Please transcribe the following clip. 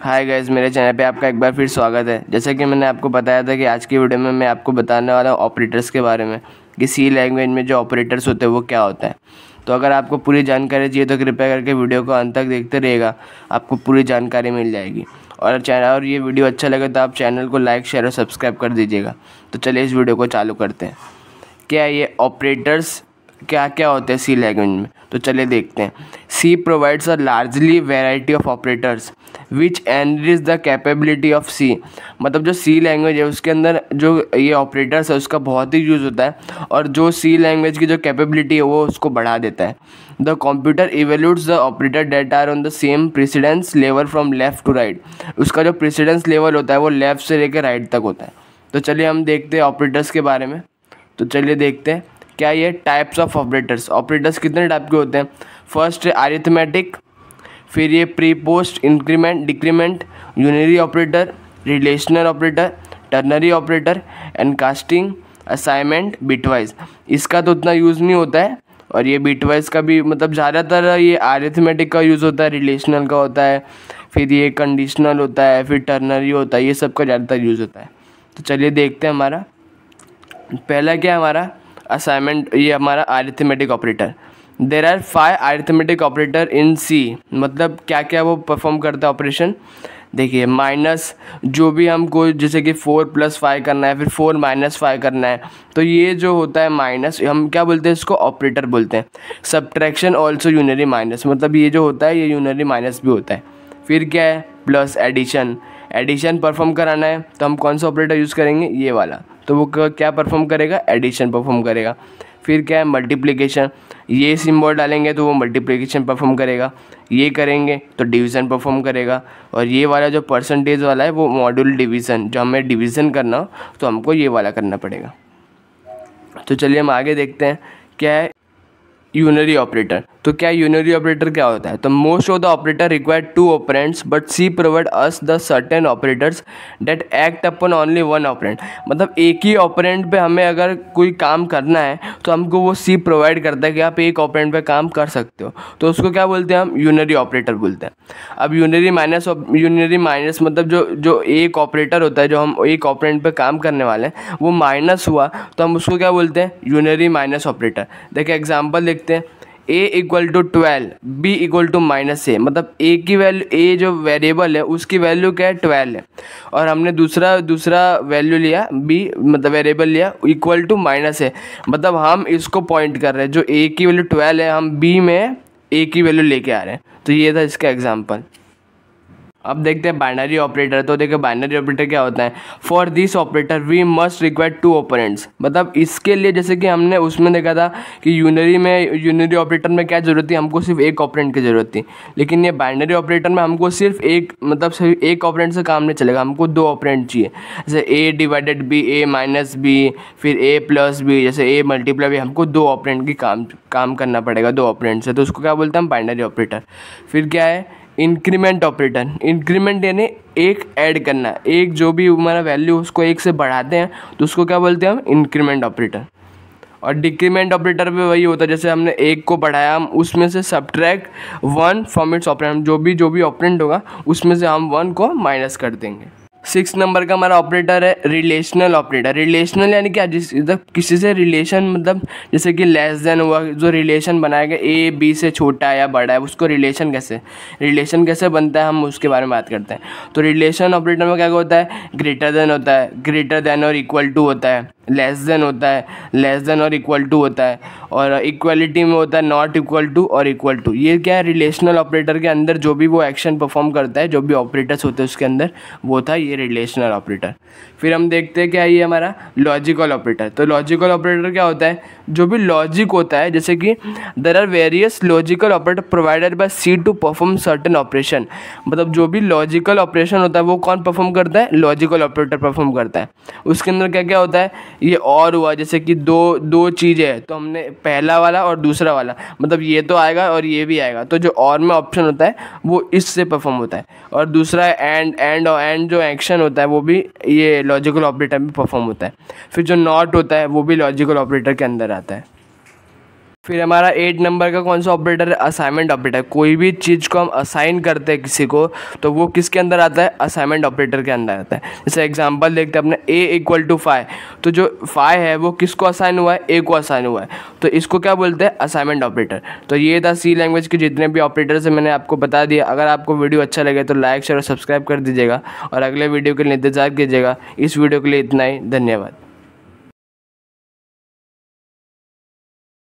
Hi guys, मेरे channel पे आपका एक बार फिर स्वागत है। जैसा कि मैंने आपको बताया था कि आज की वीडियो में मैं आपको बताने वाला हूँ ऑपरेटर्स के बारे में कि सी लैंग्वेज में जो ऑपरेटर्स होते हैं वो क्या होता है। तो अगर आपको पूरी जानकारी चाहिए तो कृपया करके वीडियो को अंत तक देखते रहिएगा, आपको पूरी जानकारी मिल जाएगी। और ये वीडियो अच्छा लगे तो आप चैनल को लाइक, शेयर और सब्सक्राइब कर दीजिएगा। तो चलिए इस वीडियो को चालू करते हैं। क्या ये ऑपरेटर्स क्या क्या होते हैं सी लैंग्वेज में, तो चलिए देखते हैं। C provides a largely variety of operators which enrich the capability of C. मतलब जो सी लैंग्वेज है उसके अंदर जो ये ऑपरेटर्स है उसका बहुत ही यूज़ होता है और जो सी लैंग्वेज की जो कैपेबिलिटी है वो उसको बढ़ा देता है। The computer evaluates the operator that are on the same precedence level from left to right. उसका जो प्रेसिडेंस लेवल होता है वो लेफ्ट से लेकर राइट तक होता है। तो चलिए हम देखते हैं ऑपरेटर्स के बारे में। तो चलिए देखते हैं क्या ये टाइप्स ऑफ ऑपरेटर्स। ऑपरेटर्स कितने टाइप के होते हैं। फर्स्ट है अरिथमेटिक, फिर ये pre post, increment, decrement, unary operator, relational operator, ternary operator, एनकास्टिंग, असाइनमेंट, बिटवाइज। इसका तो उतना यूज़ नहीं होता है और ये बिटवाइज का भी मतलब ज़्यादातर ये अरिथमेटिक का यूज़ होता है, रिलेशनल का होता है, फिर ये कंडीशनल होता है, फिर टर्नरी होता है, ये सब का ज़्यादातर यूज़ होता है। तो चलिए देखते हैं हमारा पहला क्या है हमारा असाइनमेंट, ये हमारा arithmetic operator. There are 5 arithmetic operator in C. मतलब क्या क्या वो परफॉर्म करता है ऑपरेशन। देखिए माइनस, जो भी हमको जैसे कि 4 + 5 करना है, फिर 4 - 5 करना है, तो ये जो होता है माइनस, हम क्या बोलते हैं इसको ऑपरेटर बोलते हैं। सब्ट्रैक्शन ऑल्सो यूनरी माइनस, मतलब ये जो होता है ये यूनरी माइनस भी होता है। फिर क्या है प्लस, एडिशन। एडिशन परफॉर्म कराना है तो हम कौन सा ऑपरेटर यूज़ करेंगे, ये वाला। तो वो क्या परफॉर्म करेगा, एडिशन परफॉर्म करेगा। फिर क्या है मल्टीप्लिकेशन, ये सिंबल डालेंगे तो वो मल्टीप्लिकेशन परफॉर्म करेगा, ये करेंगे तो डिवीज़न परफॉर्म करेगा, और ये वाला जो परसेंटेज वाला है वो मॉड्यूल डिवीज़न, जो हमें डिवीज़न करना हो तो हमको ये वाला करना पड़ेगा। तो चलिए हम आगे देखते हैं क्या है यूनरी ऑपरेटर। तो क्या यूनरी ऑपरेटर क्या होता है। तो most of the operator require 2 operands but C provide us the certain operators that act upon only 1 operand. मतलब एक ही ऑपरेंड पे हमें अगर कोई काम करना है तो हमको वो सी प्रोवाइड करता है कि आप एक ऑपरेंड पे काम कर सकते हो, तो उसको क्या बोलते हैं हम, यूनरी ऑपरेटर बोलते हैं। अब यूनरी माइनस मतलब जो एक ऑपरेटर होता है, जो हम एक ऑपरेंड पे काम करने वाले हैं, वो माइनस हुआ तो हम उसको क्या बोलते हैं, यूनरी माइनस ऑपरेटर। देखिए एग्जाम्पल देखते हैं। a = 12, b = -a। मतलब a की वैल्यू, a जो वेरिएबल है उसकी वैल्यू क्या है, 12 है, और हमने दूसरा वैल्यू लिया b, मतलब वेरिएबल लिया इक्वल टू -a। मतलब हम इसको पॉइंट कर रहे हैं, जो a की वैल्यू 12 है हम b में a की वैल्यू लेके आ रहे हैं। तो ये था इसका एग्जाम्पल। अब देखते हैं बाइनरी ऑपरेटर। तो देखिए बाइनरी ऑपरेटर क्या होता है। For this operator we must require 2 operands. मतलब इसके लिए जैसे कि हमने उसमें देखा था कि यूनरी ऑपरेटर में क्या जरूरत थी, हमको सिर्फ एक ऑपरेंड की जरूरत थी। लेकिन ये बाइनरी ऑपरेटर में हमको सिर्फ एक ऑपरेंड से काम नहीं चलेगा, हमको 2 ऑपरेंड चाहिए। जैसे a/b, a-b, फिर a+b, जैसे a × b, हमको 2 ऑपरेंड की काम करना पड़ेगा, 2 ऑपरेंड से। तो उसको क्या बोलते हैं हम, बाइनरी ऑपरेटर। फिर क्या है इंक्रीमेंट ऑपरेटर। इंक्रीमेंट यानी एक ऐड करना, एक जो भी हमारा वैल्यू उसको 1 से बढ़ाते हैं तो उसको क्या बोलते हैं हम, इंक्रीमेंट ऑपरेटर। और डिक्रीमेंट ऑपरेटर पे वही होता है, जैसे हमने 1 को बढ़ाया, हम उसमें से सब्ट्रैक्ट 1 फ्रॉम इट्स ऑपरेंड, जो भी ऑपरेंड होगा उसमें से हम 1 को माइनस कर देंगे। 6 नंबर का हमारा ऑपरेटर है रिलेशनल ऑपरेटर। रिलेशनल यानी क्या, किसी से रिलेशन, मतलब जैसे कि लेस देन हुआ, जो रिलेशन बनाया गया ए बी से छोटा है या बड़ा है, उसको रिलेशन कैसे बनता है, हम उसके बारे में बात करते हैं। तो रिलेशन ऑपरेटर में क्या होता है, ग्रेटर देन होता है, ग्रेटर देन और इक्वल टू होता है, लेस देन होता है, लेस देन और इक्वल टू होता है, और इक्वलिटी में होता है नॉट इक्वल टू और इक्वल टू। ये क्या है, रिलेशनल ऑपरेटर के अंदर जो भी वो एक्शन परफॉर्म करता है, जो भी ऑपरेटर्स होते हैं उसके अंदर, वो था ये रिलेशनल ऑपरेटर। फिर हम देखते हैं क्या है ये हमारा लॉजिकल ऑपरेटर। तो लॉजिकल ऑपरेटर क्या होता है, जो भी लॉजिक होता है, जैसे कि there are various logical operator provided by C to perform certain operation. मतलब जो भी लॉजिकल ऑपरेशन होता है वो कौन परफॉर्म करता है, लॉजिकल ऑपरेटर परफॉर्म करता है। उसके अंदर क्या क्या होता है, ये और हुआ, जैसे कि दो चीज़ें हैं तो हमने पहला वाला और दूसरा वाला, मतलब ये तो आएगा और ये भी आएगा, तो जो और में ऑप्शन होता है वो इससे परफॉर्म होता है। और दूसरा एंड जो एक्शन होता है वो भी ये लॉजिकल ऑपरेटर में परफॉर्म होता है। फिर जो नॉट होता है वो भी लॉजिकल ऑपरेटर के अंदर आता है। फिर हमारा 8 नंबर का कौन सा ऑपरेटर है, असाइनमेंट ऑपरेटर। कोई भी चीज़ को हम असाइन करते हैं किसी को तो वो किसके अंदर आता है, असाइनमेंट ऑपरेटर के अंदर आता है। जैसे एग्जांपल देखते हैं अपने a = 5, तो जो 5 है वो किसको असाइन हुआ है, a को असाइन हुआ है, तो इसको क्या बोलते हैं, असाइनमेंट ऑपरेटर। तो ये था सी लैंग्वेज के जितने भी ऑपरेटर्स हैं मैंने आपको बता दिया। अगर आपको वीडियो अच्छा लगे तो लाइक शेयर और सब्सक्राइब कर दीजिएगा और अगले वीडियो के लिए इंतज़ार कीजिएगा। इस वीडियो के लिए इतना ही, धन्यवाद।